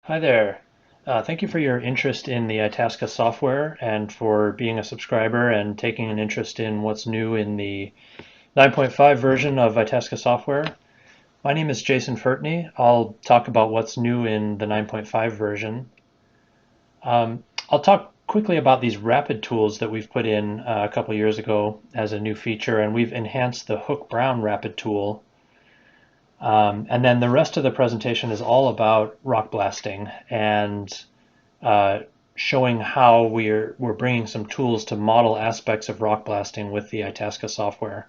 Hi there. Thank you for your interest in the ITASCA software and for being a subscriber and taking an interest in what's new in the 9.5 version of ITASCA software. My name is Jason Fertney. I'll talk about what's new in the 9.5 version. I'll talk quickly about these rapid tools that we've put in a couple years ago as a new feature, and we've enhanced the Hoek-Brown rapid tool. And then the rest of the presentation is all about rock blasting and uh, showing how we're bringing some tools to model aspects of rock blasting with the ITASCA software.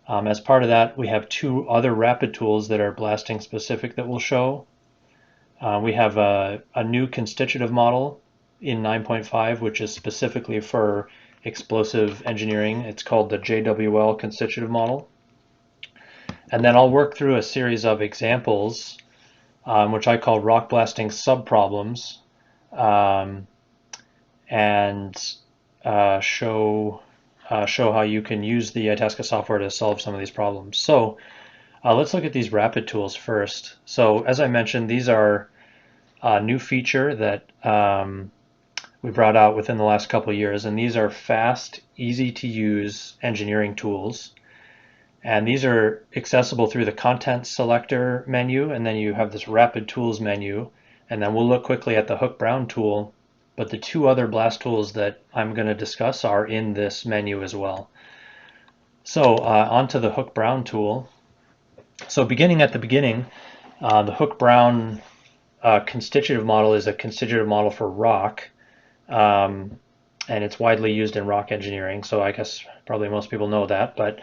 As part of that, we have two other rapid tools that are blasting specific that we'll show. We have a new constitutive model in 9.5, which is specifically for explosive engineering. It's called the JWL constitutive model. And then I'll work through a series of examples, which I call rock blasting subproblems, um, and show how you can use the ITASCA software to solve some of these problems. So let's look at these rapid tools first. So as I mentioned, these are a new feature that we brought out within the last couple of years, and these are fast, easy to use engineering tools. And these are accessible through the content selector menu, and then you have this rapid tools menu. And then we'll look quickly at the Hoek-Brown tool, but the two other blast tools that I'm going to discuss are in this menu as well. So onto the Hoek-Brown tool. So beginning at the beginning, the Hoek-Brown constitutive model is a constitutive model for rock, and it's widely used in rock engineering. So I guess probably most people know that, but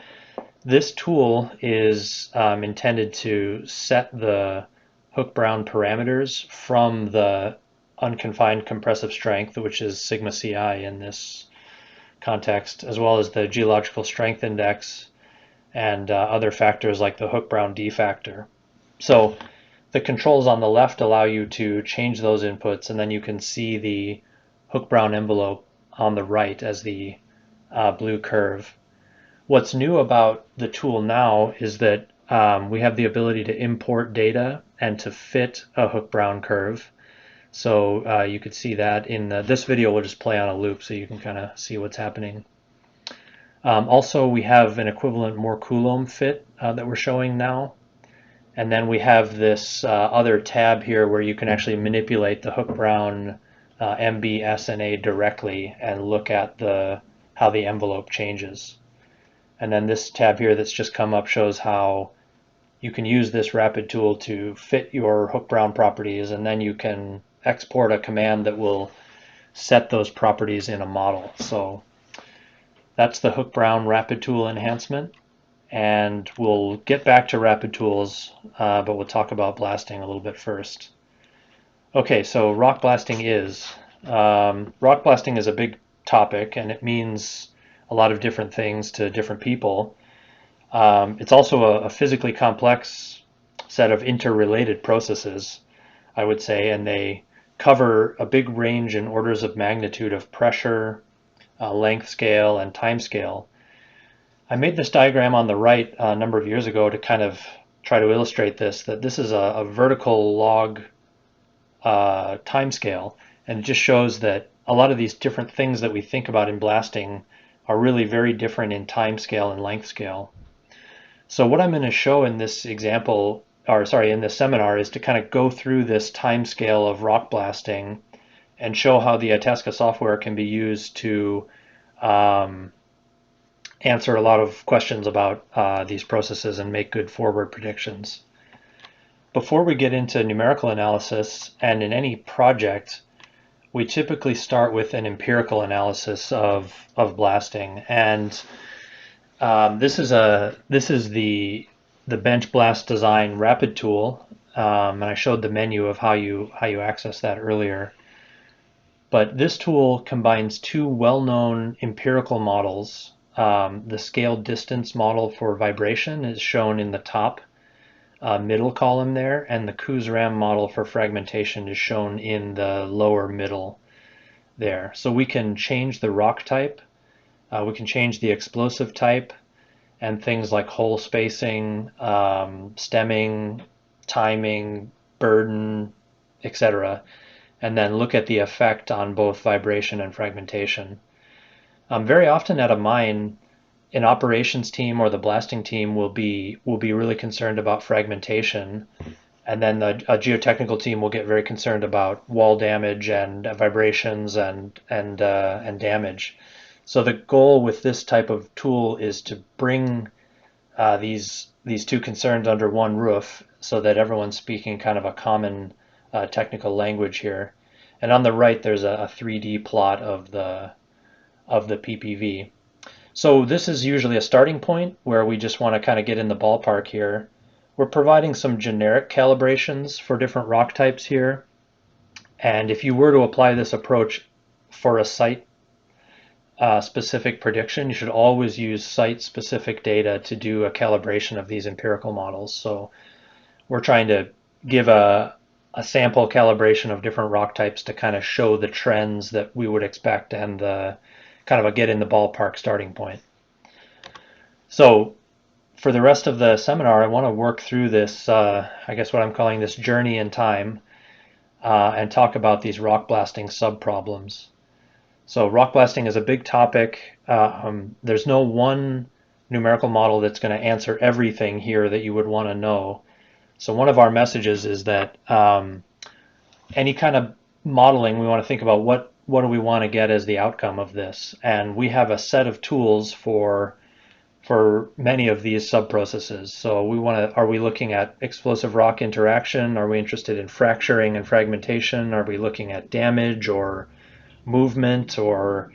this tool is intended to set the Hoek-Brown parameters from the unconfined compressive strength, which is sigma Ci in this context, as well as the geological strength index and other factors like the Hoek-Brown D factor. So the controls on the left allow you to change those inputs, and then you can see the Hoek-Brown envelope on the right as the blue curve. What's new about the tool now is that we have the ability to import data and to fit a Hoek-Brown curve. So you could see that in this video. We'll just play on a loop so you can kind of see what's happening. Also, we have an equivalent more Coulomb fit that we're showing now. And then we have this other tab here where you can actually manipulate the Hoek-Brown MB, S, and A directly and look at how the envelope changes. And then this tab here that's just come up shows how you can use this rapid tool to fit your Hoek-Brown properties, and then you can export a command that will set those properties in a model. So that's the Hoek-Brown rapid tool enhancement. And we'll get back to rapid tools, but we'll talk about blasting a little bit first. Okay, so rock blasting is a big topic, and it means a lot of different things to different people. It's also a physically complex set of interrelated processes, I would say, and they cover a big range in orders of magnitude of pressure, length scale, and time scale. I made this diagram on the right a number of years ago to kind of try to illustrate that this is a vertical log time scale, and it just shows that a lot of these different things that we think about in blasting are really very different in time scale and length scale. So what I'm going to show in this example, or sorry, in this seminar, is to kind of go through this time scale of rock blasting and show how the ITASCA software can be used to answer a lot of questions about these processes and make good forward predictions. Before we get into numerical analysis, and in any project, we typically start with an empirical analysis of blasting, and this is the bench blast design rapid tool, and I showed the menu of how you access that earlier. But this tool combines two well-known empirical models. The scale distance model for vibration is shown in the top middle column there, and the Hoek-Brown model for fragmentation is shown in the lower middle there. So we can change the rock type, we can change the explosive type, and things like hole spacing, stemming, timing, burden, etc., and then look at the effect on both vibration and fragmentation. Very often at a mine, an operations team or the blasting team will be really concerned about fragmentation, and then a geotechnical team will get very concerned about wall damage and vibrations and damage. So the goal with this type of tool is to bring these two concerns under one roof, so that everyone's speaking kind of a common technical language here. And on the right, there's a 3D plot of the PPV. So this is usually a starting point where we just want to kind of get in the ballpark here. We're providing some generic calibrations for different rock types here. And if you were to apply this approach for a site specific prediction, you should always use site specific data to do a calibration of these empirical models. So we're trying to give a sample calibration of different rock types to kind of show the trends that we would expect and kind of a get in the ballpark starting point. So for the rest of the seminar, I want to work through this, I guess what I'm calling this journey in time, and talk about these rock blasting subproblems. So rock blasting is a big topic. There's no one numerical model that's going to answer everything here that you would want to know. So one of our messages is that any kind of modeling, we want to think about what do we want to get as the outcome of this. And we have a set of tools for many of these sub-processes. So we want to, are we looking at explosive rock interaction? Are we interested in fracturing and fragmentation? Are we looking at damage or movement or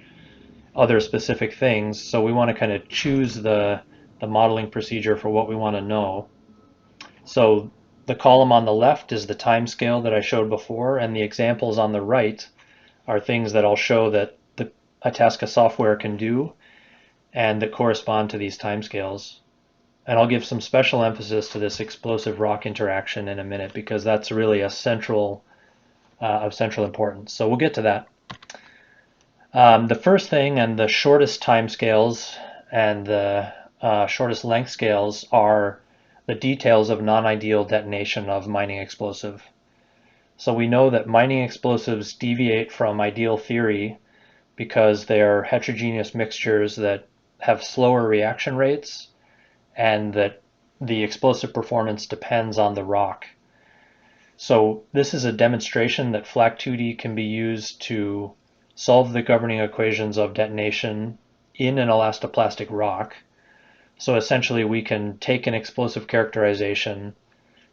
other specific things? So we want to kind of choose the modeling procedure for what we want to know. So the column on the left is the time scale that I showed before, and the examples on the right are things that I'll show that the ITASCA software can do and that correspond to these timescales. And I'll give some special emphasis to this explosive rock interaction in a minute, because that's really a central of central importance. So we'll get to that. The first thing, and the shortest timescales and the shortest length scales, are the details of non-ideal detonation of mining explosive. So we know that mining explosives deviate from ideal theory because they're heterogeneous mixtures that have slower reaction rates, and that the explosive performance depends on the rock. So this is a demonstration that FLAC2D can be used to solve the governing equations of detonation in an elastoplastic rock. So essentially we can take an explosive characterization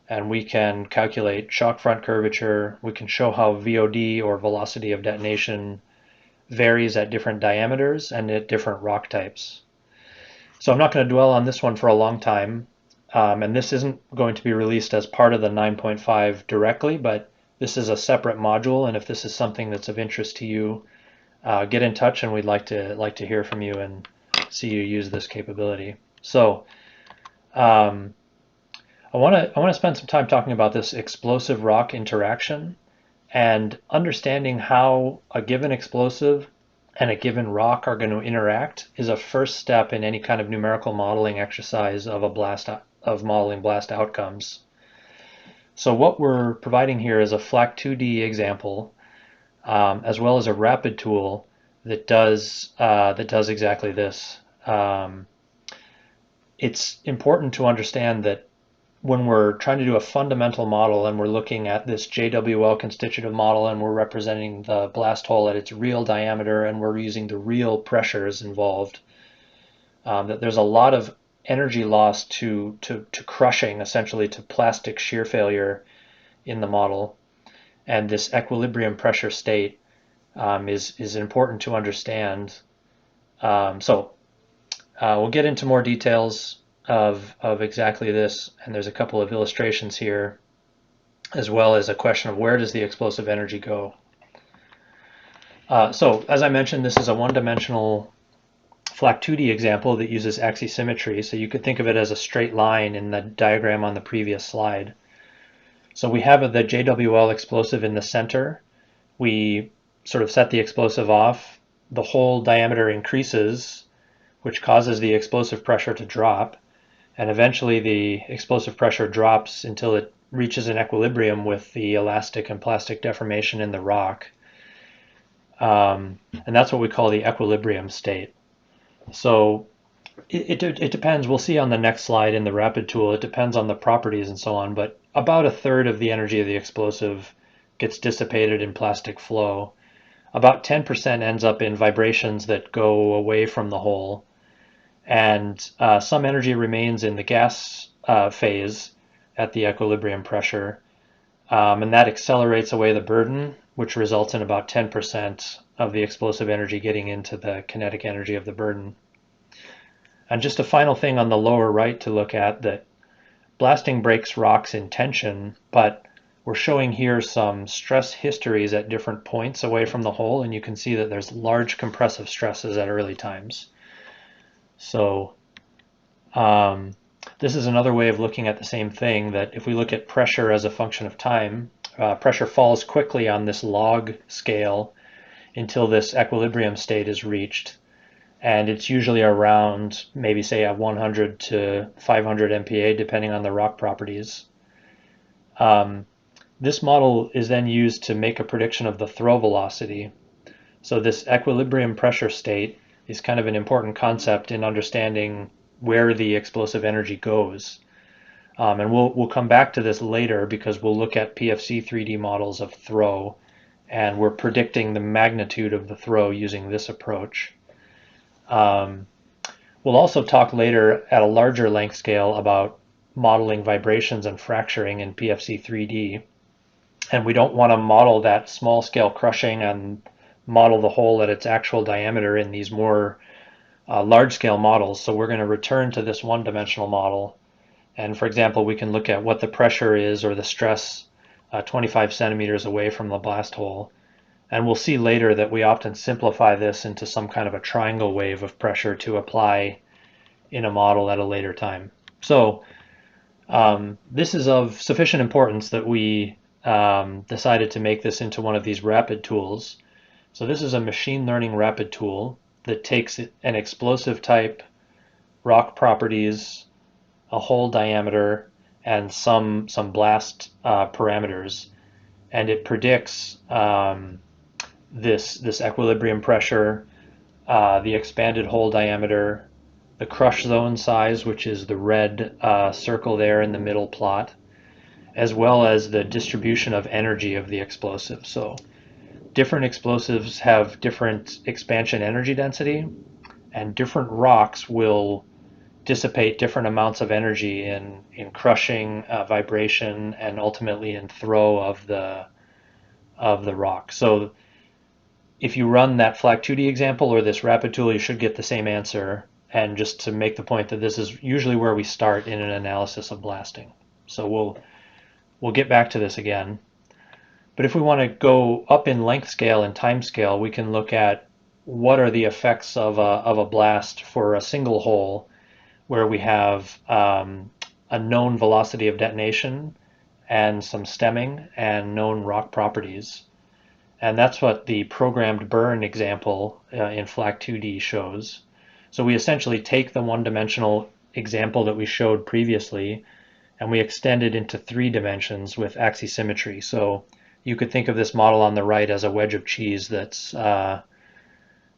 and we can calculate shock front curvature. We can show how VOD, or velocity of detonation, varies at different diameters and at different rock types. So I'm not going to dwell on this one for a long time, and this isn't going to be released as part of the 9.5 directly, but this is a separate module, and if this is something that's of interest to you, get in touch, and we'd like to hear from you and see you use this capability. So I want to spend some time talking about this explosive rock interaction, and understanding how a given explosive and a given rock are going to interact is a first step in any kind of numerical modeling exercise of modeling blast outcomes. So what we're providing here is a FLAC2D example, as well as a rapid tool that does exactly this. It's important to understand that when we're trying to do a fundamental model and we're looking at this JWL constitutive model and we're representing the blast hole at its real diameter and we're using the real pressures involved, that there's a lot of energy loss to crushing, essentially to plastic shear failure in the model. And this equilibrium pressure state is important to understand. So we'll get into more details of exactly this, and there's a couple of illustrations here, as well as a question of where does the explosive energy go. So as I mentioned, this is a one-dimensional FLAC2D example that uses axisymmetry, so you could think of it as a straight line in the diagram on the previous slide. So we have the JWL explosive in the center. We sort of set the explosive off. The hole diameter increases, which causes the explosive pressure to drop. And eventually the explosive pressure drops until it reaches an equilibrium with the elastic and plastic deformation in the rock. And that's what we call the equilibrium state. So it depends. We'll see on the next slide in the rapid tool. It depends on the properties and so on, but about a third of the energy of the explosive gets dissipated in plastic flow. About 10% ends up in vibrations that go away from the hole, and some energy remains in the gas phase at the equilibrium pressure, and that accelerates away the burden, which results in about 10% of the explosive energy getting into the kinetic energy of the burden. And just a final thing on the lower right to look at, that blasting breaks rocks in tension, but we're showing here some stress histories at different points away from the hole, and you can see that there's large compressive stresses at early times. So this is another way of looking at the same thing, that if we look at pressure as a function of time, pressure falls quickly on this log scale until this equilibrium state is reached. And it's usually around maybe say at 100 to 500 MPa, depending on the rock properties. This model is then used to make a prediction of the throw velocity. So this equilibrium pressure state is kind of an important concept in understanding where the explosive energy goes. And we'll come back to this later because we'll look at PFC 3D models of throw, and we're predicting the magnitude of the throw using this approach. We'll also talk later at a larger length scale about modeling vibrations and fracturing in PFC 3D. And we don't want to model that small scale crushing and model the hole at its actual diameter in these more large scale models. So we're going to return to this one-dimensional model. And for example, we can look at what the pressure is or the stress 25 centimeters away from the blast hole. And we'll see later that we often simplify this into some kind of a triangle wave of pressure to apply in a model at a later time. So this is of sufficient importance that we decided to make this into one of these rapid tools. So this is a machine learning rapid tool that takes an explosive type, rock properties, a hole diameter, and some blast parameters, and it predicts this equilibrium pressure, the expanded hole diameter, the crush zone size, which is the red circle there in the middle plot, as well as the distribution of energy of the explosive. So different explosives have different expansion energy density, and different rocks will dissipate different amounts of energy in crushing, vibration, and ultimately in throw of the rock. So if you run that FLAC 2D example or this rapid tool, you should get the same answer. And just to make the point that this is usually where we start in an analysis of blasting. So we'll get back to this again. But if we want to go up in length scale and time scale, we can look at what are the effects of a blast for a single hole where we have a known velocity of detonation and some stemming and known rock properties. And that's what the programmed burn example in FLAC 2D shows. So we essentially take the one-dimensional example that we showed previously and we extend it into 3 dimensions with axisymmetry. So you could think of this model on the right as a wedge of cheese that's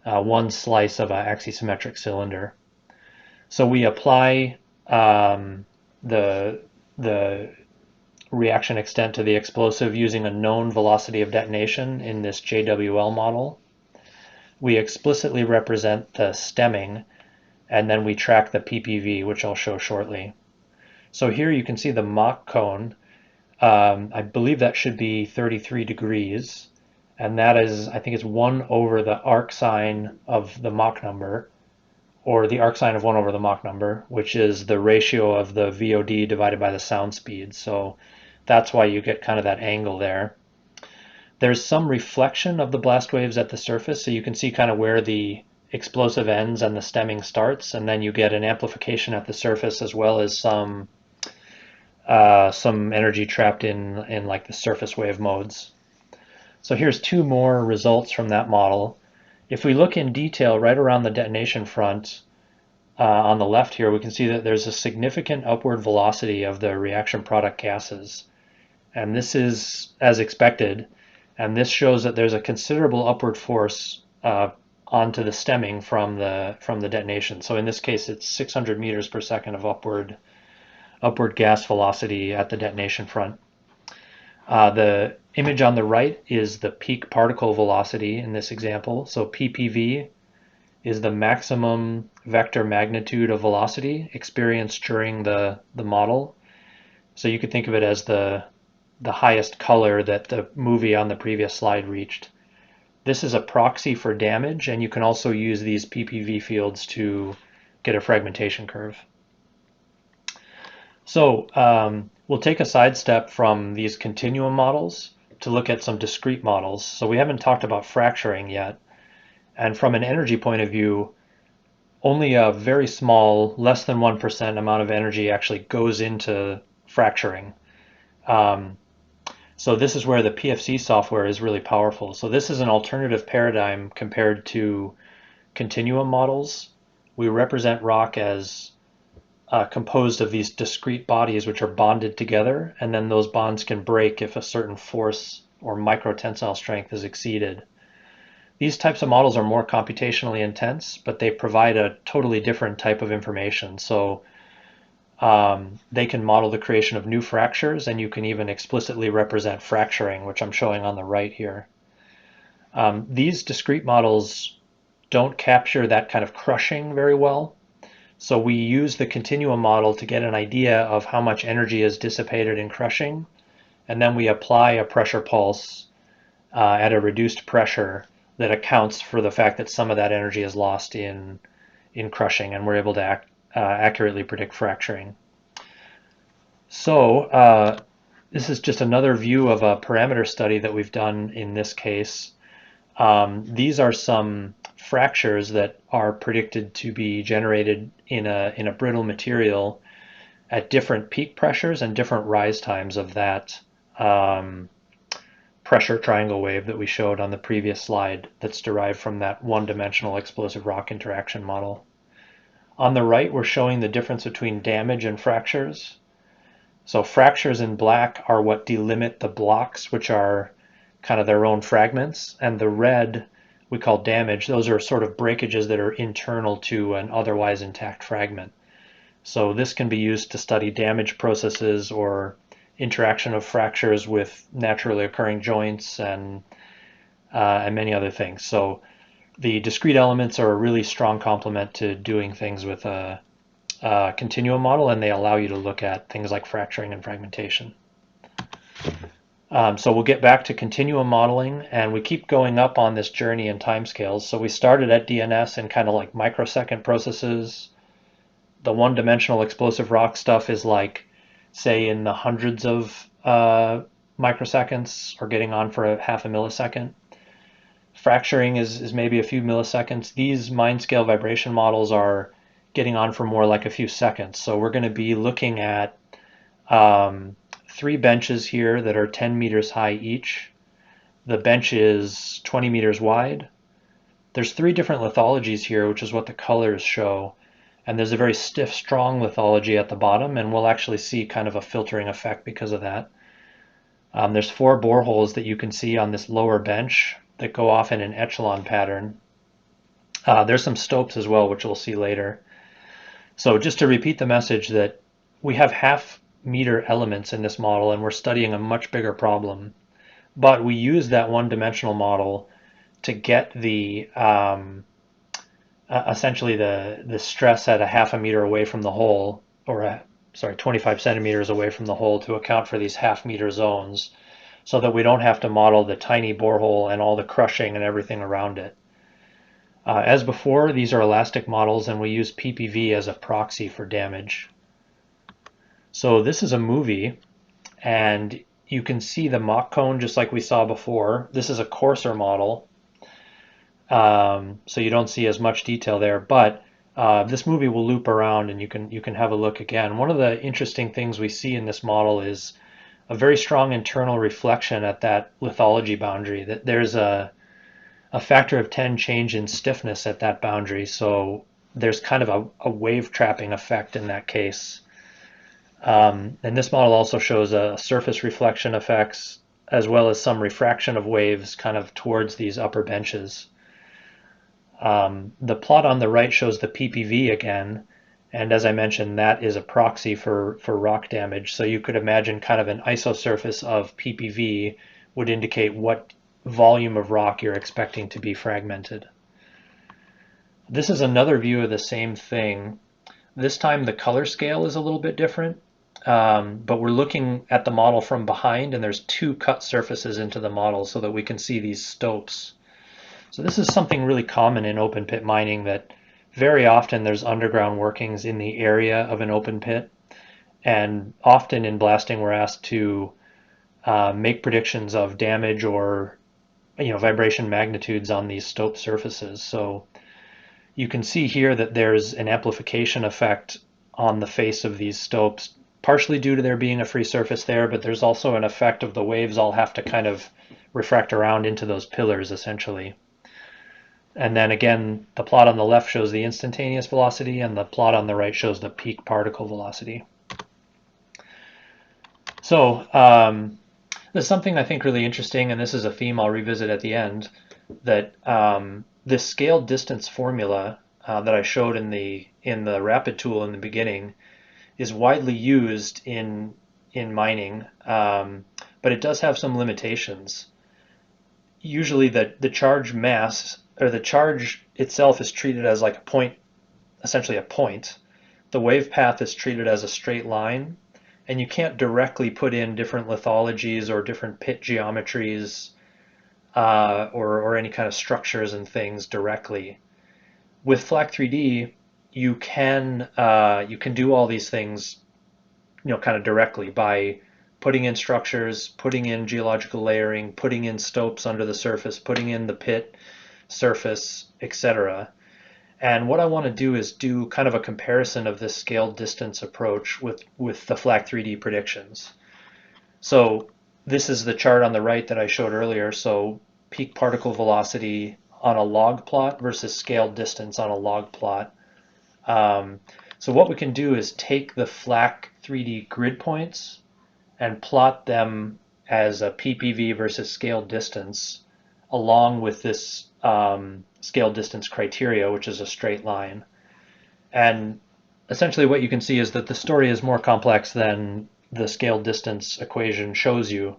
one slice of an axisymmetric cylinder. So we apply the reaction extent to the explosive using a known velocity of detonation in this JWL model. We explicitly represent the stemming, and then we track the PPV, which I'll show shortly. So here you can see the Mach cone. I believe that should be 33 degrees, and that is, I think it's 1 over the arc sine of the Mach number, or the arc sine of 1 over the Mach number, which is the ratio of the VOD divided by the sound speed. So that's why you get kind of that angle there. There's some reflection of the blast waves at the surface, so you can see kind of where the explosive ends and the stemming starts, and then you get an amplification at the surface as well as some energy trapped in like the surface wave modes. So here's 2 more results from that model. If we look in detail right around the detonation front, on the left here, we can see that there's a significant upward velocity of the reaction product gases. and this is as expected. And this shows that there's a considerable upward force onto the stemming from the detonation. So in this case, it's 600 meters per second of upward gas velocity at the detonation front. The image on the right is the peak particle velocity in this example. So PPV is the maximum vector magnitude of velocity experienced during the model. So you could think of it as the highest color that the movie on the previous slide reached. This is a proxy for damage, and you can also use these PPV fields to get a fragmentation curve. So we'll take a sidestep from these continuum models to look at some discrete models. So we haven't talked about fracturing yet. And from an energy point of view, only a very small, less than 1% amount of energy actually goes into fracturing. So this is where the PFC software is really powerful. So this is an alternative paradigm compared to continuum models. We represent rock as composed of these discrete bodies which are bonded together, and then those bonds can break if a certain force or microtensile strength is exceeded. These types of models are more computationally intense, but they provide a totally different type of information. So they can model the creation of new fractures, and you can even explicitly represent fracturing, which I'm showing on the right here. These discrete models don't capture that kind of crushing very well. So we use the continuum model to get an idea of how much energy is dissipated in crushing, and then we apply a pressure pulse at a reduced pressure that accounts for the fact that some of that energy is lost in crushing, and we're able to accurately predict fracturing. So this is just another view of a parameter study that we've done in this case. These are some fractures that are predicted to be generated in a brittle material at different peak pressures and different rise times of that pressure triangle wave that we showed on the previous slide that's derived from that one-dimensional explosive rock interaction model. On the right, we're showing the difference between damage and fractures. So fractures in black are what delimit the blocks, which are kind of their own fragments, and the red we call damage. Those are sort of breakages that are internal to an otherwise intact fragment. So this can be used to study damage processes or interaction of fractures with naturally occurring joints and many other things. So the discrete elements are a really strong complement to doing things with a continuum model, and they allow you to look at things like fracturing and fragmentation. So we'll get back to continuum modeling, and we keep going up on this journey in timescales. So we started at DNS in kind of like microsecond processes. The one-dimensional explosive rock stuff is like, say, in the hundreds of microseconds, or getting on for half a millisecond. Fracturing is maybe a few milliseconds. These mind-scale vibration models are getting on for more like a few seconds. So we're going to be looking at 3 benches here that are 10 meters high each. The bench is 20 meters wide. There's 3 different lithologies here, which is what the colors show. And there's a very stiff, strong lithology at the bottom, and we'll actually see kind of a filtering effect because of that. There's 4 boreholes that you can see on this lower bench that go off in an echelon pattern. There's some stopes as well, which we'll see later. So just to repeat the message that we have half-meter elements in this model, and we're studying a much bigger problem. But we use that one-dimensional model to get the essentially the stress at a half a meter away from the hole, or 25 centimeters away from the hole, to account for these half-meter zones, so that we don't have to model the tiny borehole and all the crushing and everything around it. As before, these are elastic models, and we use PPV as a proxy for damage. So this is a movie, and you can see the Mach cone just like we saw before. This is a coarser model, so you don't see as much detail there, but this movie will loop around, and you can have a look again. One of the interesting things we see in this model is a very strong internal reflection at that lithology boundary. That there's a factor of 10 change in stiffness at that boundary, so there's kind of a wave trapping effect in that case. And this model also shows surface reflection effects as well as some refraction of waves kind of towards these upper benches. The plot on the right shows the PPV again, and as I mentioned, that is a proxy for rock damage. So you could imagine kind of an isosurface of PPV would indicate what volume of rock you're expecting to be fragmented. This is another view of the same thing. This time the color scale is a little bit different, but we're looking at the model from behind, and there's two cut surfaces into the model so that we can see these stopes. So this is something really common in open pit mining, that very often there's underground workings in the area of an open pit, and often in blasting we're asked to make predictions of damage or vibration magnitudes on these stope surfaces. So you can see here that there's an amplification effect on the face of these stopes, partially due to there being a free surface there, but there's also an effect of the waves all have to kind of refract around into those pillars essentially. And then again, the plot on the left shows the instantaneous velocity, and the plot on the right shows the peak particle velocity. So there's something I think really interesting, and this is a theme I'll revisit at the end, that this scale distance formula that I showed in the rapid tool in the beginning is widely used in mining, but it does have some limitations. Usually the charge mass, or the charge itself, is treated as like a point, essentially a point. The wave path is treated as a straight line, and you can't directly put in different lithologies or different pit geometries or any kind of structures and things directly. With FLAC3D, you can do all these things, kind of directly by putting in structures, putting in geological layering, putting in stopes under the surface, putting in the pit surface, etc. And what I want to do is do kind of a comparison of this scale distance approach with the FLAC3D predictions. So this is the chart on the right that I showed earlier. So peak particle velocity on a log plot versus scale distance on a log plot. So what we can do is take the FLAC3D grid points and plot them as a PPV versus scale distance along with this scale distance criteria, which is a straight line. And essentially what you can see is that the story is more complex than the scale distance equation shows you.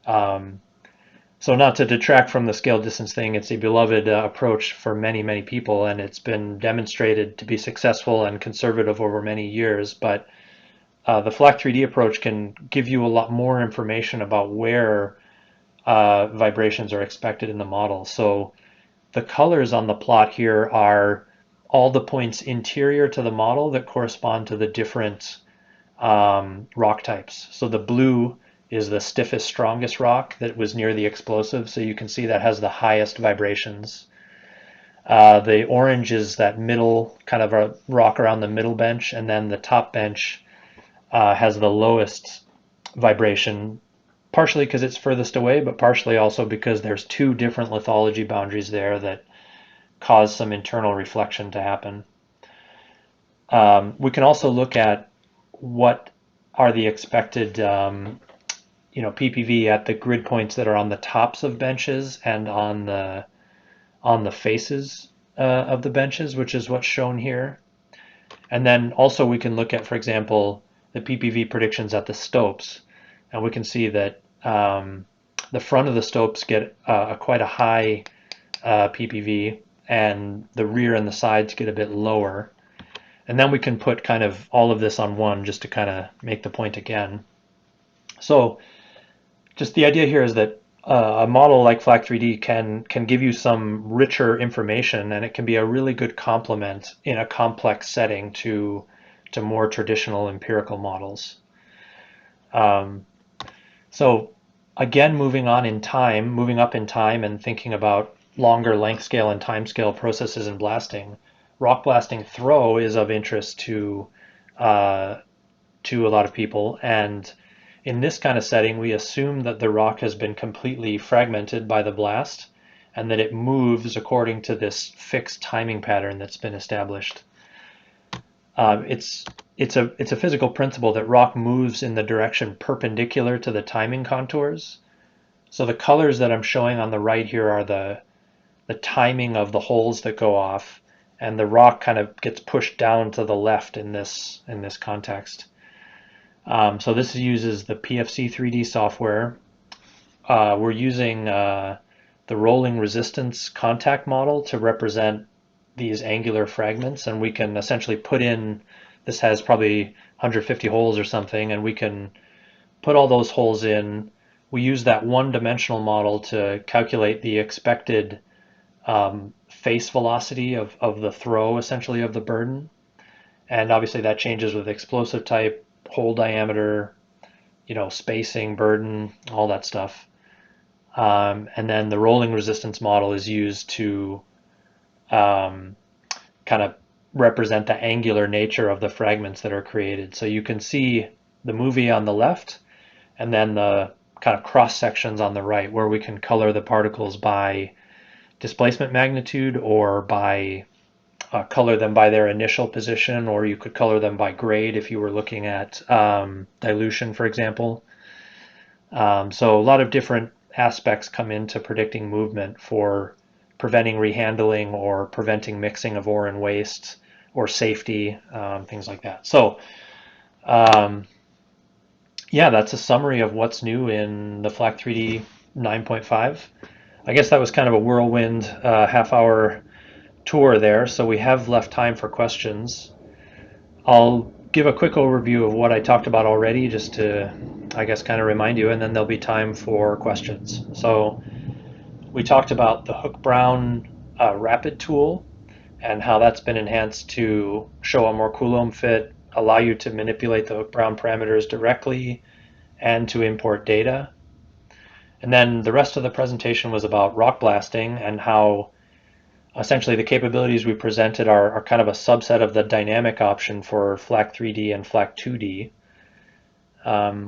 So not to detract from the scale distance thing, it's a beloved approach for many, many people, and it's been demonstrated to be successful and conservative over many years. But the FLAC3D approach can give you a lot more information about where vibrations are expected in the model. So the colors on the plot here are all the points interior to the model that correspond to the different rock types. So the blue is the stiffest, strongest rock that was near the explosive. So you can see that has the highest vibrations. The orange is that middle kind of a rock around the middle bench, and then the top bench has the lowest vibration, partially because it's furthest away, but partially also because there's two different lithology boundaries there that cause some internal reflection to happen. We can also look at what are the expected PPV at the grid points that are on the tops of benches and on the faces of the benches, which is what's shown here. And then also we can look at, for example, the PPV predictions at the stopes, and we can see that the front of the stopes get quite a high PPV, and the rear and the sides get a bit lower. And then we can put kind of all of this on one just to kind of make the point again. So just the idea here is that a model like FLAC3D can give you some richer information, and it can be a really good complement in a complex setting to more traditional empirical models. So again, moving up in time and thinking about longer length scale and time scale processes in blasting, rock blasting throw is of interest to a lot of people. And in this kind of setting, we assume that the rock has been completely fragmented by the blast and that it moves according to this fixed timing pattern that's been established. It's it's a physical principle that rock moves in the direction perpendicular to the timing contours. So the colors that I'm showing on the right here are the timing of the holes that go off, and the rock kind of gets pushed down to the left in this context. So this uses the PFC 3D software. We're using the rolling resistance contact model to represent these angular fragments, and we can essentially put in, this has probably 150 holes or something, and we can put all those holes in. We use that one-dimensional model to calculate the expected face velocity of the throw, essentially, of the burden. And obviously that changes with explosive type, hole diameter, spacing, burden, all that stuff. And then the rolling resistance model is used to kind of represent the angular nature of the fragments that are created. So you can see the movie on the left, and then the kind of cross sections on the right, where we can color the particles by displacement magnitude, or by color them by their initial position, or you could color them by grade if you were looking at dilution, for example. So a lot of different aspects come into predicting movement for preventing rehandling or preventing mixing of ore and waste, or safety, things like that. So yeah, that's a summary of what's new in the FLAC 3D 9.5. I guess that was kind of a whirlwind half-hour tour there, so we have left time for questions. I'll give a quick overview of what I talked about already, just to, I guess, kind of remind you, and then there'll be time for questions. So we talked about the Hoek-Brown rapid tool and how that's been enhanced to show a more Coulomb fit, allow you to manipulate the Hoek-Brown parameters directly, and to import data. And then the rest of the presentation was about rock blasting, and how essentially the capabilities we presented are kind of a subset of the dynamic option for FLAC 3D and FLAC 2D.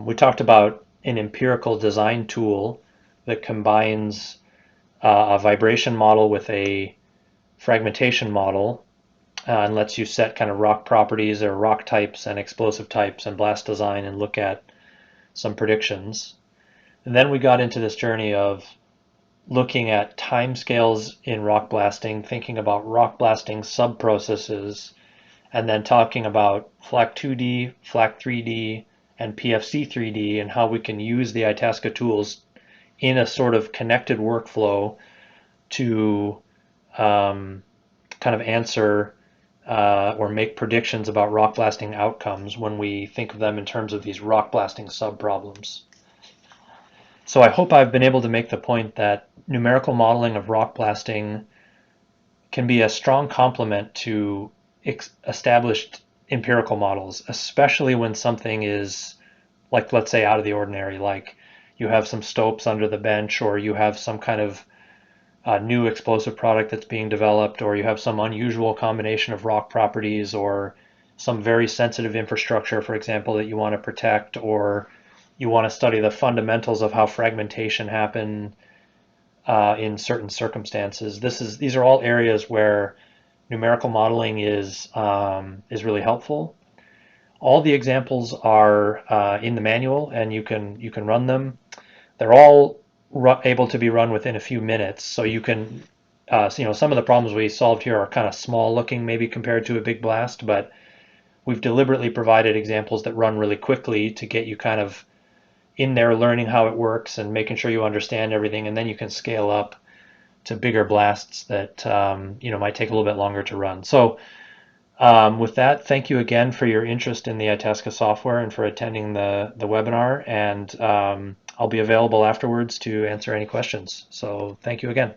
We talked about an empirical design tool that combines a vibration model with a fragmentation model, and lets you set kind of rock properties or rock types and explosive types and blast design and look at some predictions. And then we got into this journey of looking at timescales in rock blasting, thinking about rock blasting sub-processes, and then talking about FLAC 2D, FLAC 3D, and PFC 3D, and how we can use the ITASCA tools in a sort of connected workflow to kind of answer or make predictions about rock blasting outcomes when we think of them in terms of these rock blasting sub-problems. So I hope I've been able to make the point that numerical modeling of rock blasting can be a strong complement to established empirical models, especially when something is, like, let's say, out of the ordinary, like you have some stopes under the bench, or you have some kind of new explosive product that's being developed, or you have some unusual combination of rock properties, or some very sensitive infrastructure, for example, that you want to protect, or you want to study the fundamentals of how fragmentation happen in certain circumstances. These are all areas where numerical modeling is really helpful. All the examples are in the manual, and you can run them. They're all able to be run within a few minutes, so you can some of the problems we solved here are kind of small looking, maybe compared to a big blast, but we've deliberately provided examples that run really quickly to get you kind of in there learning how it works and making sure you understand everything, and then you can scale up to bigger blasts that might take a little bit longer to run. So with that, thank you again for your interest in the ITASCA software and for attending the webinar, and I'll be available afterwards to answer any questions. So thank you again.